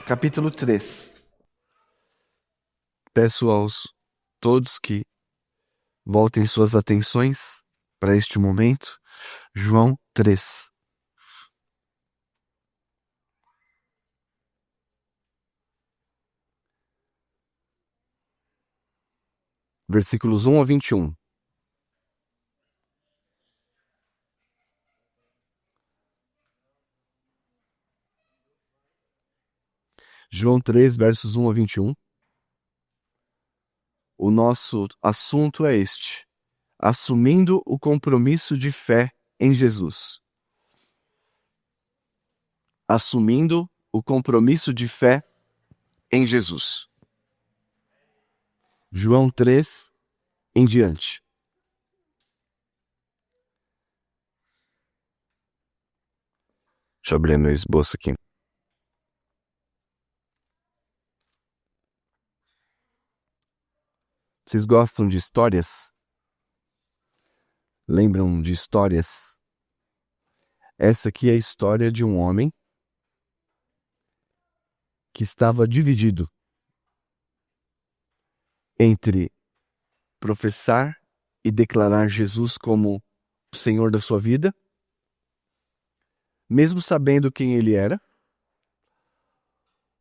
capítulo 3. Peço aos todos que voltem suas atenções para este momento. João 3. Versículos 1 a 21. João 3, versos 1 a 21. O nosso assunto é este: assumindo o compromisso de fé em Jesus. Assumindo o compromisso de fé em Jesus. João 3 em diante. Deixa eu abrir meu esboço aqui. Vocês gostam de histórias? Lembram de histórias? Essa aqui é a história de um homem que estava dividido entre professar e declarar Jesus como o Senhor da sua vida, mesmo sabendo quem ele era,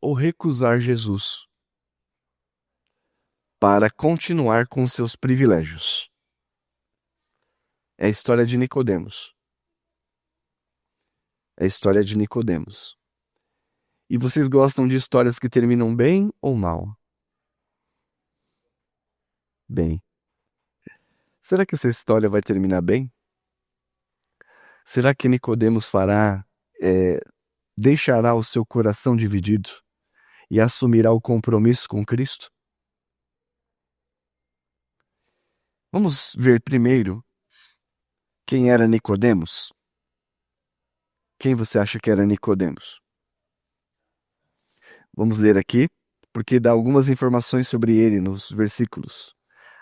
ou recusar Jesus para continuar com seus privilégios. É a história de Nicodemos. É a história de Nicodemos. E vocês gostam de histórias que terminam bem ou mal? Bem. Será que essa história vai terminar bem? Será que Nicodemos deixará o seu coração dividido e assumirá o compromisso com Cristo? Vamos ver primeiro quem era Nicodemos. Quem você acha que era Nicodemos? Vamos ler aqui, porque dá algumas informações sobre ele nos versículos.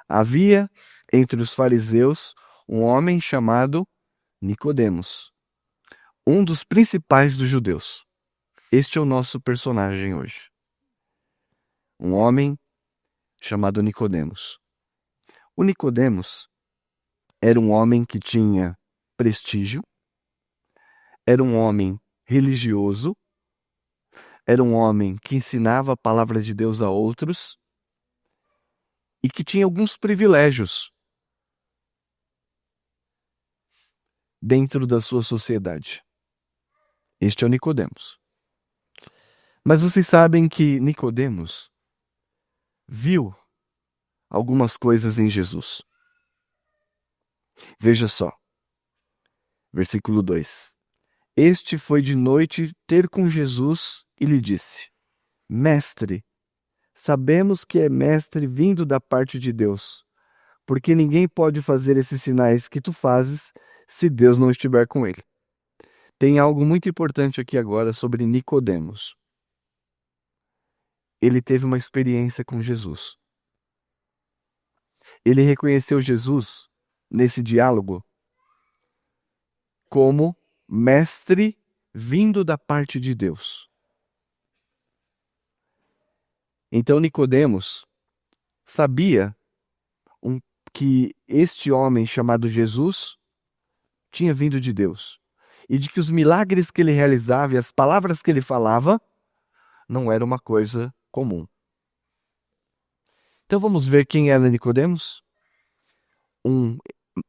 Havia entre os fariseus um homem chamado Nicodemos, um dos principais dos judeus. Este é o nosso personagem hoje. Um homem chamado Nicodemos. O Nicodemos era um homem que tinha prestígio, era um homem religioso, era um homem que ensinava a palavra de Deus a outros e que tinha alguns privilégios dentro da sua sociedade. Este é o Nicodemos. Mas vocês sabem que Nicodemos viu algumas coisas em Jesus. Veja só. Versículo 2. Este foi de noite ter com Jesus e lhe disse: Mestre, sabemos que é mestre vindo da parte de Deus, porque ninguém pode fazer esses sinais que tu fazes se Deus não estiver com ele. Tem algo muito importante aqui agora sobre Nicodemos. Ele teve uma experiência com Jesus. Ele reconheceu Jesus nesse diálogo como mestre vindo da parte de Deus. Então Nicodemos sabia que este homem chamado Jesus tinha vindo de Deus e de que os milagres que ele realizava e as palavras que ele falava não era uma coisa comum. Então vamos ver quem era Nicodemos? Um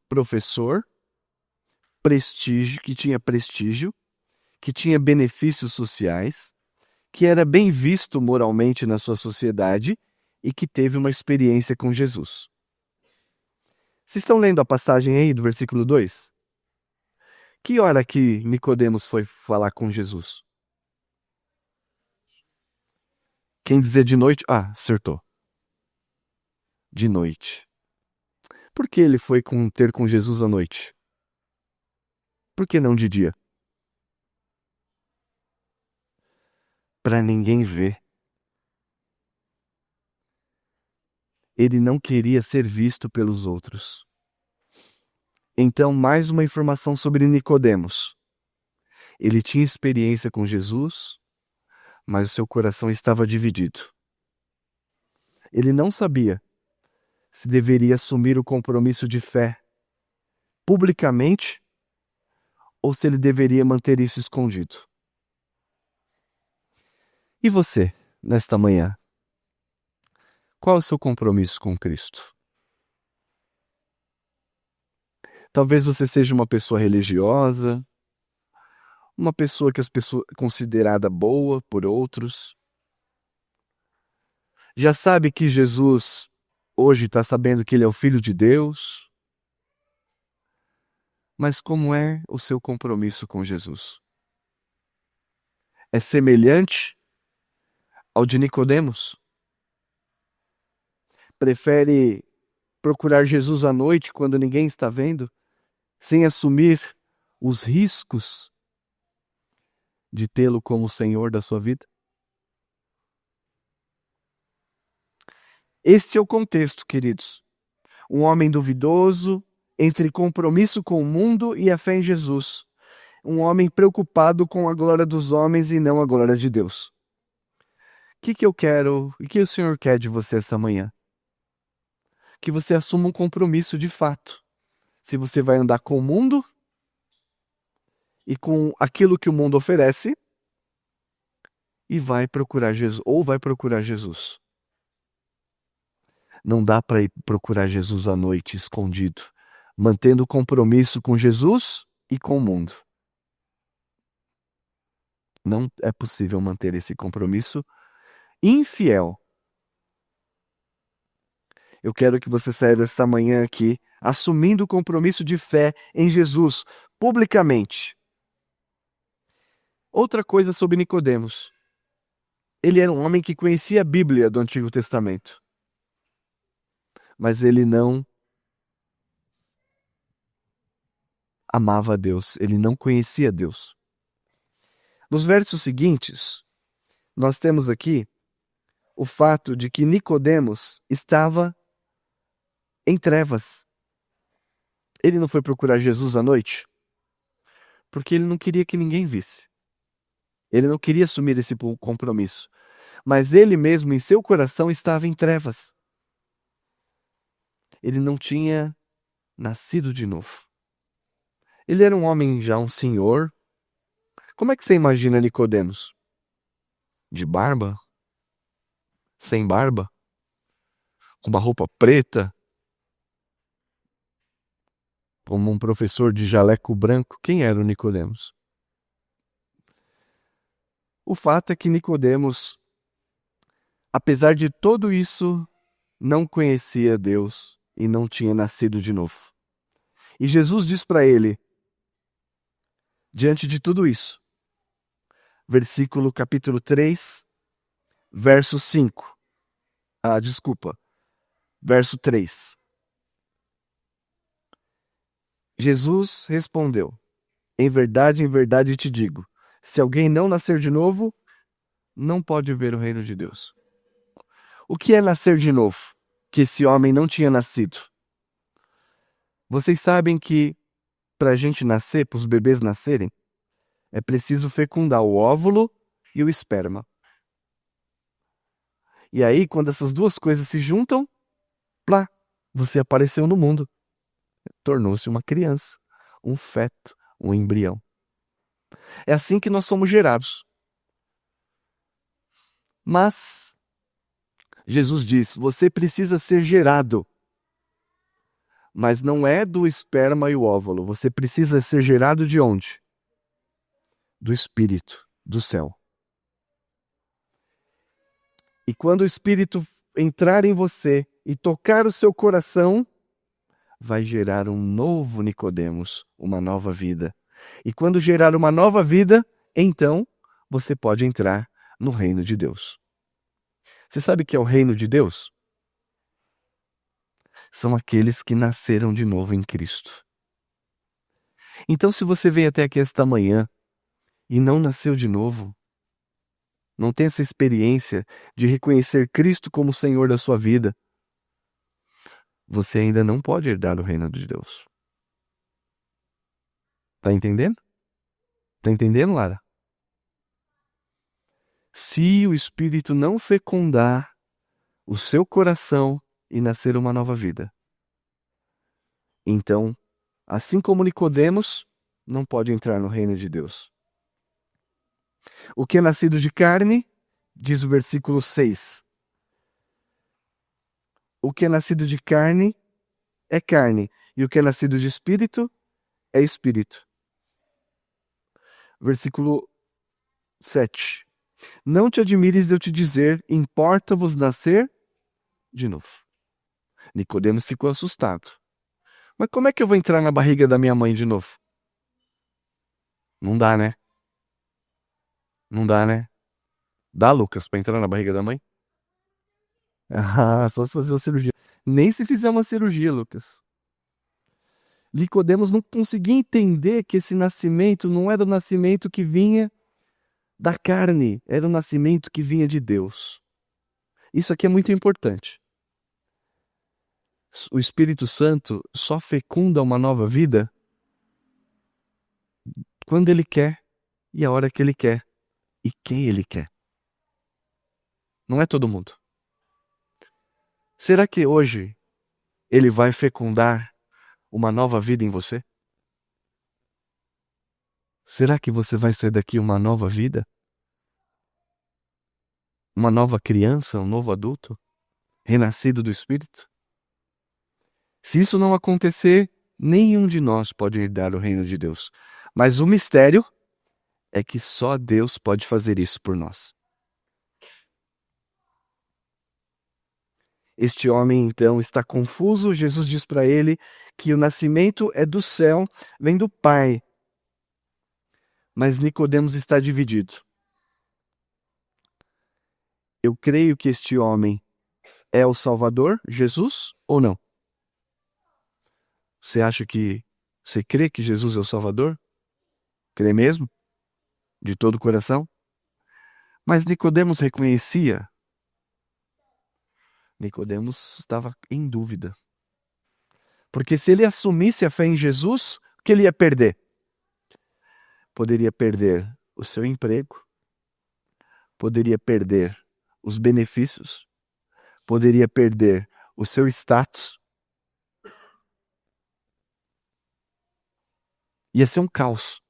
professor, que tinha prestígio, que tinha benefícios sociais, que era bem visto moralmente na sua sociedade e que teve uma experiência com Jesus. Vocês estão lendo a passagem aí do versículo 2? Que hora que Nicodemos foi falar com Jesus? Quem dizer de noite? Ah, acertou. De noite. Por que ele foi ter com Jesus à noite? Por que não de dia? Para ninguém ver. Ele não queria ser visto pelos outros. Então, mais uma informação sobre Nicodemos. Ele tinha experiência com Jesus, mas o seu coração estava dividido. Ele não sabia se deveria assumir o compromisso de fé publicamente ou se ele deveria manter isso escondido. E você, nesta manhã? Qual é o seu compromisso com Cristo? Talvez você seja uma pessoa religiosa, uma pessoa que as pessoas considerada boa por outros. Já sabe que Jesus hoje está sabendo que ele é o Filho de Deus. Mas como é o seu compromisso com Jesus? É semelhante ao de Nicodemos? Prefere procurar Jesus à noite quando ninguém está vendo, sem assumir os riscos de tê-lo como Senhor da sua vida? Este é o contexto, queridos. Um homem duvidoso entre compromisso com o mundo e a fé em Jesus. Um homem preocupado com a glória dos homens e não a glória de Deus. O que eu quero e o que o Senhor quer de você esta manhã? Que você assuma um compromisso de fato. Se você vai andar com o mundo e com aquilo que o mundo oferece e vai procurar Jesus, ou vai procurar Jesus. Não dá para ir procurar Jesus à noite, escondido, mantendo compromisso com Jesus e com o mundo. Não é possível manter esse compromisso infiel. Eu quero que você saia desta manhã aqui assumindo o compromisso de fé em Jesus, publicamente. Outra coisa sobre Nicodemos. Ele era um homem que conhecia a Bíblia do Antigo Testamento. Mas ele não amava a Deus, ele não conhecia Deus. Nos versos seguintes, nós temos aqui o fato de que Nicodemos estava em trevas. Ele não foi procurar Jesus à noite porque ele não queria que ninguém visse. Ele não queria assumir esse compromisso. Mas ele mesmo, em seu coração, estava em trevas. Ele não tinha nascido de novo. Ele era um homem já, um senhor. Como é que você imagina Nicodemos? De barba? Sem barba? Com uma roupa preta? Como um professor de jaleco branco? Quem era o Nicodemos? O fato é que Nicodemos, apesar de tudo isso, não conhecia Deus e não tinha nascido de novo. E Jesus diz para ele, diante de tudo isso, capítulo 3, verso 5. Verso 3. Jesus respondeu, em verdade te digo, se alguém não nascer de novo, não pode ver o reino de Deus. O que é nascer de novo? Que esse homem não tinha nascido. Vocês sabem que para a gente nascer, para os bebês nascerem, é preciso fecundar o óvulo e o esperma. E aí, quando essas duas coisas se juntam, plá, você apareceu no mundo. Tornou-se uma criança, um feto, um embrião. É assim que nós somos gerados. Mas Jesus diz, você precisa ser gerado. Mas não é do esperma e o óvulo. Você precisa ser gerado de onde? Do Espírito, do céu. E quando o Espírito entrar em você e tocar o seu coração, vai gerar um novo Nicodemos, uma nova vida. E quando gerar uma nova vida, então você pode entrar no reino de Deus. Você sabe o que é o reino de Deus? São aqueles que nasceram de novo em Cristo. Então, se você veio até aqui esta manhã e não nasceu de novo, não tem essa experiência de reconhecer Cristo como Senhor da sua vida, você ainda não pode herdar o reino de Deus. Tá entendendo? Tá entendendo, Lara? Se o Espírito não fecundar o seu coração e nascer uma nova vida. Então, assim como Nicodemos, não pode entrar no reino de Deus. O que é nascido de carne, diz o versículo 6. O que é nascido de carne é carne, e o que é nascido de espírito é espírito. Versículo 7. Não te admires de eu te dizer, importa-vos nascer de novo. Nicodemos ficou assustado. Mas como é que eu vou entrar na barriga da minha mãe de novo? Não dá, né? Não dá, né? Dá, Lucas, pra entrar na barriga da mãe? Ah, só se fazer uma cirurgia. Nem se fizer uma cirurgia, Lucas. Nicodemos não conseguia entender que esse nascimento não era o nascimento que vinha da carne, era o nascimento que vinha de Deus. Isso aqui é muito importante. O Espírito Santo só fecunda uma nova vida quando ele quer e a hora que ele quer e quem ele quer. Não é todo mundo. Será que hoje ele vai fecundar uma nova vida em você? Será que você vai sair daqui uma nova vida? Uma nova criança, um novo adulto? Renascido do Espírito? Se isso não acontecer, nenhum de nós pode herdar o reino de Deus. Mas o mistério é que só Deus pode fazer isso por nós. Este homem, então, está confuso. Jesus diz para ele que o nascimento é do céu, vem do Pai. Mas Nicodemos está dividido. Eu creio que este homem é o Salvador, Jesus, ou não? Você crê que Jesus é o Salvador? Crê mesmo? De todo o coração? Mas Nicodemos reconhecia. Nicodemos estava em dúvida. Porque se ele assumisse a fé em Jesus, o que ele ia perder? Poderia perder o seu emprego, poderia perder os benefícios, poderia perder o seu status. Ia ser um caos.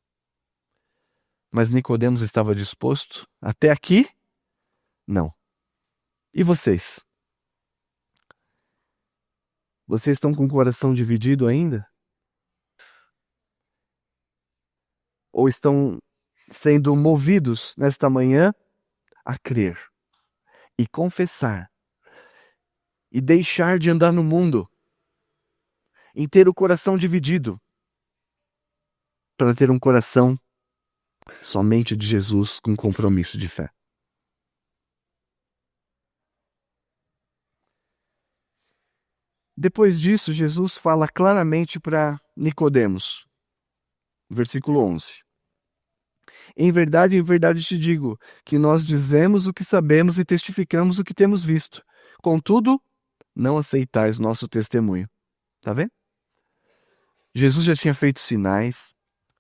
Mas Nicodemos estava disposto? Até aqui? Não. E vocês? Vocês estão com o coração dividido ainda? Ou estão sendo movidos nesta manhã a crer e confessar e deixar de andar no mundo, em ter o coração dividido, para ter um coração somente de Jesus com compromisso de fé? Depois disso, Jesus fala claramente para Nicodemos, versículo 11. Em verdade te digo, que nós dizemos o que sabemos e testificamos o que temos visto. Contudo, não aceitais nosso testemunho. Tá vendo? Jesus já tinha feito sinais,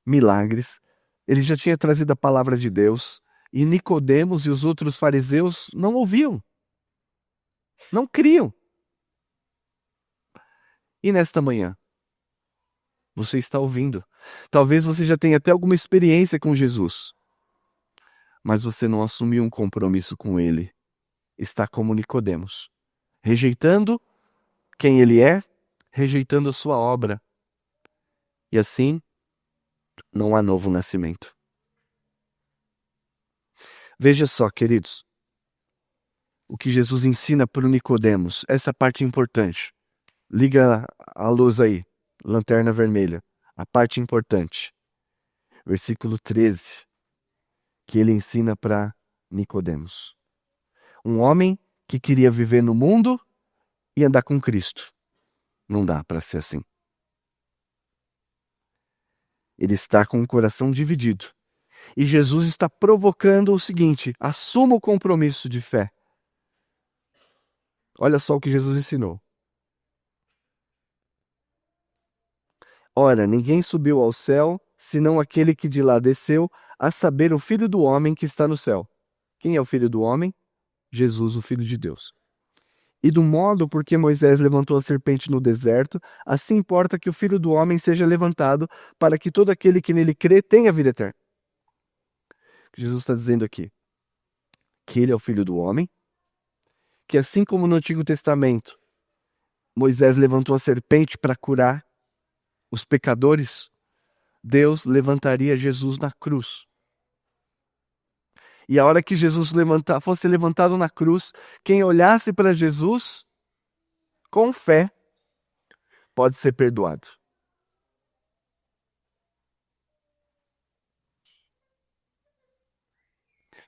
milagres, ele já tinha trazido a palavra de Deus, e Nicodemos e os outros fariseus não ouviam, não criam. E nesta manhã, você está ouvindo. Talvez você já tenha até alguma experiência com Jesus, mas você não assumiu um compromisso com ele. Está como Nicodemos, rejeitando quem ele é, rejeitando a sua obra. E assim, não há novo nascimento. Veja só, queridos, o que Jesus ensina para o Nicodemos, essa parte importante. Liga a luz aí, lanterna vermelha, a parte importante. Versículo 13, que ele ensina para Nicodemos. Um homem que queria viver no mundo e andar com Cristo. Não dá para ser assim. Ele está com o coração dividido. E Jesus está provocando o seguinte: assuma o compromisso de fé. Olha só o que Jesus ensinou. Ora, ninguém subiu ao céu, senão aquele que de lá desceu, a saber, o Filho do Homem que está no céu. Quem é o Filho do homem? Jesus, o Filho de Deus. E do modo por que Moisés levantou a serpente no deserto, assim importa que o Filho do homem seja levantado, para que todo aquele que nele crê tenha vida eterna. Jesus está dizendo aqui que ele é o Filho do homem, que assim como no Antigo Testamento, Moisés levantou a serpente para curar os pecadores, Deus levantaria Jesus na cruz. E a hora que Jesus fosse levantado na cruz, quem olhasse para Jesus com fé pode ser perdoado.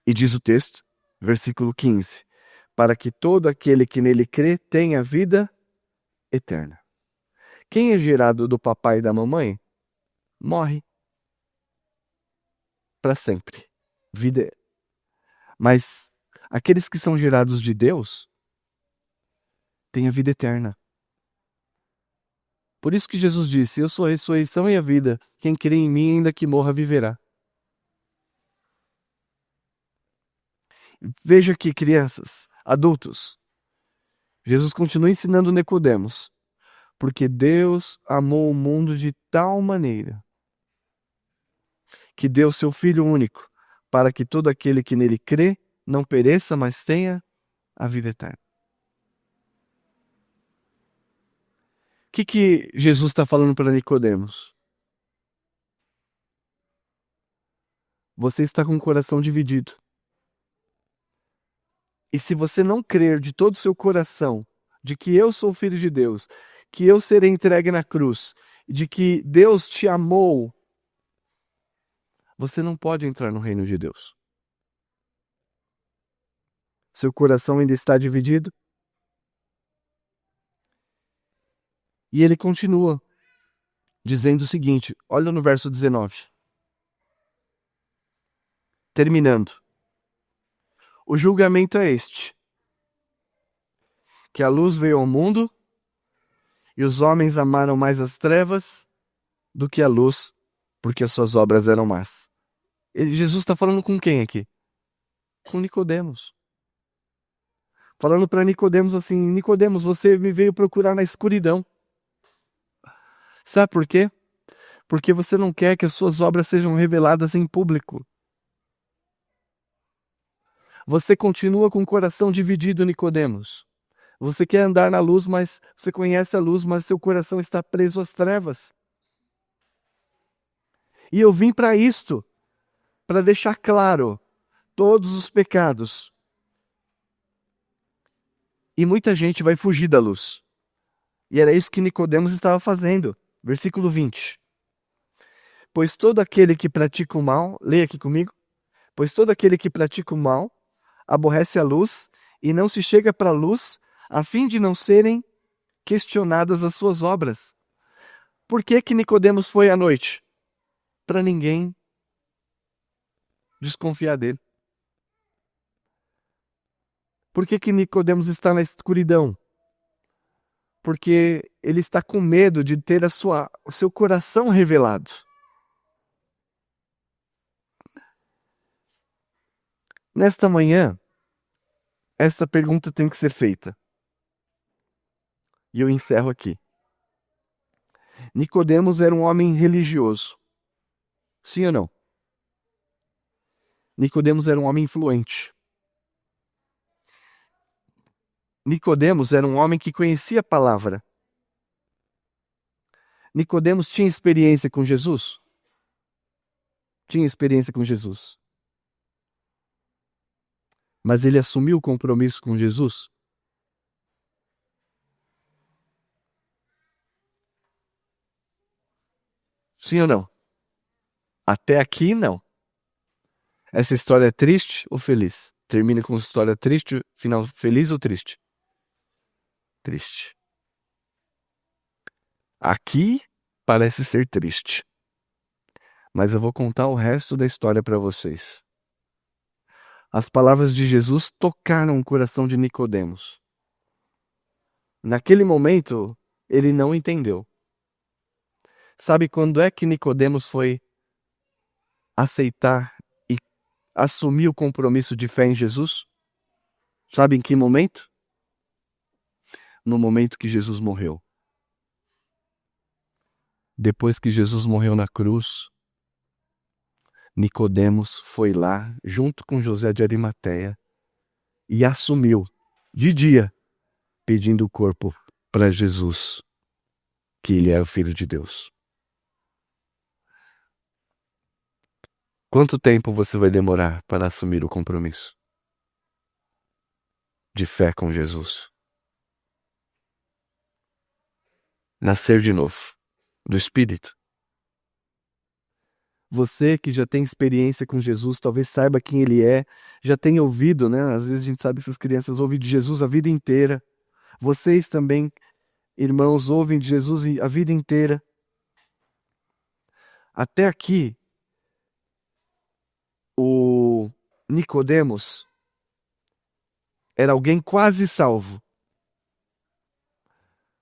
E diz o texto, versículo 15, para que todo aquele que nele crê tenha vida eterna. Quem é gerado do papai e da mamãe morre para sempre. Vida. Mas aqueles que são gerados de Deus têm a vida eterna. Por isso que Jesus disse: eu sou a ressurreição e a vida. Quem crê em mim, ainda que morra, viverá. Veja aqui, crianças, adultos. Jesus continua ensinando Nicodemos. Porque Deus amou o mundo de tal maneira que deu seu Filho único, para que todo aquele que nele crê não pereça, mas tenha a vida eterna. O que Jesus está falando para Nicodemos? Você está com o coração dividido. E se você não crer de todo o seu coração de que eu sou o Filho de Deus, que eu serei entregue na cruz, de que Deus te amou, você não pode entrar no reino de Deus. Seu coração ainda está dividido? E ele continua dizendo o seguinte, olha no verso 19. Terminando. O julgamento é este: que a luz veio ao mundo e os homens amaram mais as trevas do que a luz, porque as suas obras eram más. Jesus está falando com quem aqui? Com Nicodemos. Falando para Nicodemos assim: Nicodemos, você me veio procurar na escuridão. Sabe por quê? Porque você não quer que as suas obras sejam reveladas em público. Você continua com o coração dividido, Nicodemos. Você quer andar na luz, mas você conhece a luz, mas seu coração está preso às trevas. E eu vim para isto, para deixar claro todos os pecados. E muita gente vai fugir da luz. E era isso que Nicodemos estava fazendo. Versículo 20. Pois todo aquele que pratica o mal, leia aqui comigo. Pois todo aquele que pratica o mal aborrece a luz e não se chega para a luz, a fim de não serem questionadas as suas obras. Por que Nicodemos foi à noite? Para ninguém desconfiar dele. Por que Nicodemos está na escuridão? Porque ele está com medo de ter o seu coração revelado. Nesta manhã, esta pergunta tem que ser feita. E eu encerro aqui. Nicodemos era um homem religioso. Sim ou não? Nicodemos era um homem influente. Nicodemos era um homem que conhecia a palavra. Nicodemos tinha experiência com Jesus? Tinha experiência com Jesus. Mas ele assumiu o compromisso com Jesus? Sim ou não? Até aqui, não. Essa história é triste ou feliz? Termina com história triste, final feliz ou triste? Triste. Aqui parece ser triste. Mas eu vou contar o resto da história para vocês. As palavras de Jesus tocaram o coração de Nicodemos. Naquele momento, ele não entendeu. Sabe quando é que Nicodemos foi aceitar e assumir o compromisso de fé em Jesus? Sabe em que momento? No momento que Jesus morreu. Depois que Jesus morreu na cruz, Nicodemos foi lá, junto com José de Arimateia, e assumiu, de dia, pedindo o corpo para Jesus, que ele é o Filho de Deus. Quanto tempo você vai demorar para assumir o compromisso de fé com Jesus? Nascer de novo, do Espírito. Você que já tem experiência com Jesus, talvez saiba quem Ele é, já tem ouvido, né? Às vezes a gente sabe que essas crianças ouvem de Jesus a vida inteira. Vocês também, irmãos, ouvem de Jesus a vida inteira. Até aqui, o Nicodemos era alguém quase salvo.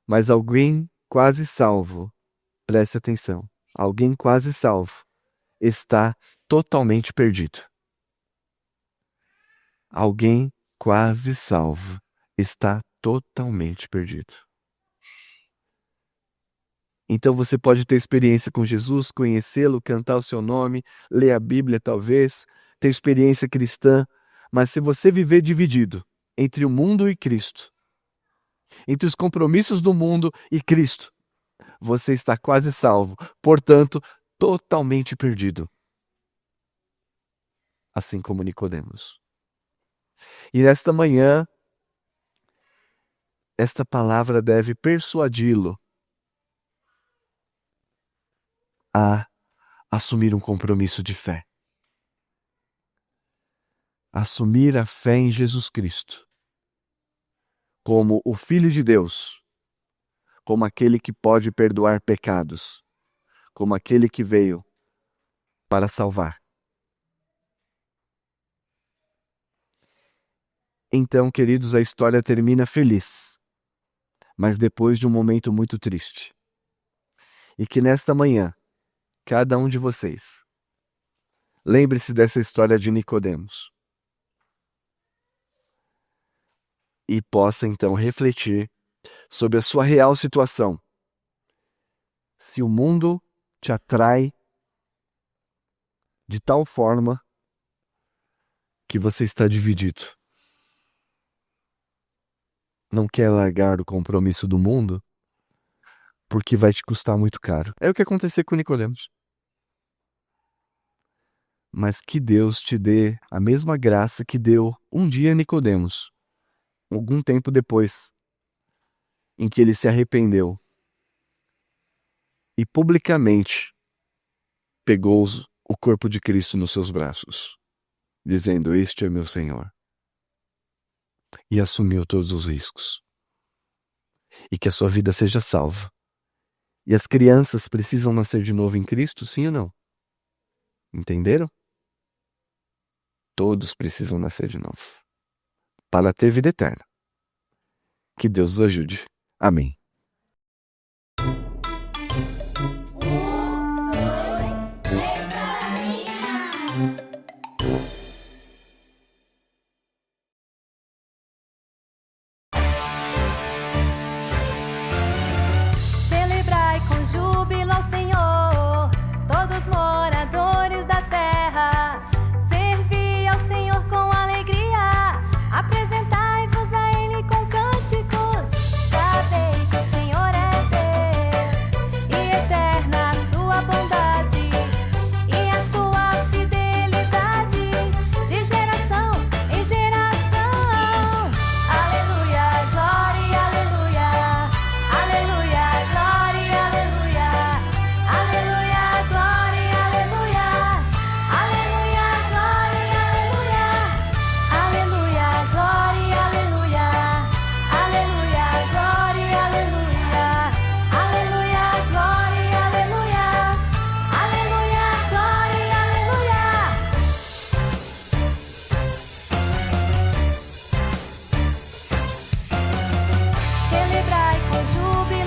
Mas alguém quase salvo, preste atenção, alguém quase salvo está totalmente perdido. Alguém quase salvo está totalmente perdido. Então você pode ter experiência com Jesus, conhecê-lo, cantar o seu nome, ler a Bíblia talvez, ter experiência cristã, mas se você viver dividido entre o mundo e Cristo, entre os compromissos do mundo e Cristo, você está quase salvo, portanto, totalmente perdido. Assim como Nicodemos. E nesta manhã, esta palavra deve persuadi-lo a assumir um compromisso de fé. Assumir a fé em Jesus Cristo como o Filho de Deus, como aquele que pode perdoar pecados, como aquele que veio para salvar. Então, queridos, a história termina feliz, mas depois de um momento muito triste. E que nesta manhã, cada um de vocês, lembre-se dessa história de Nicodemos. E possa então refletir sobre a sua real situação. Se o mundo te atrai de tal forma que você está dividido. Não quer largar o compromisso do mundo porque vai te custar muito caro. É o que aconteceu com Nicodemos. Mas que Deus te dê a mesma graça que deu um dia a Nicodemos, algum tempo depois, em que ele se arrependeu e publicamente pegou o corpo de Cristo nos seus braços, dizendo: "Este é meu Senhor", e assumiu todos os riscos. E que a sua vida seja salva. E as crianças precisam nascer de novo em Cristo, sim ou não? Entenderam? Todos precisam nascer de novo para ter vida eterna. Que Deus os ajude. Amém. Celebrai com júbilo ao Senhor, todos moradores da terra. Servi ao Senhor com alegria, apresentai-vos a Ele com cânticos. Sabei que o Senhor é Deus, e eterna a sua bondade, e a sua fidelidade, de geração em geração. Aleluia, glória, aleluia. Aleluia, glória, aleluia. Aleluia, glória, aleluia. Aleluia, glória, aleluia. Aleluia, glória, aleluia. Aleluia, glória, aleluia. Aleluia, glória, aleluia. Aleluia, glória, aleluia. Celebrai com júbilo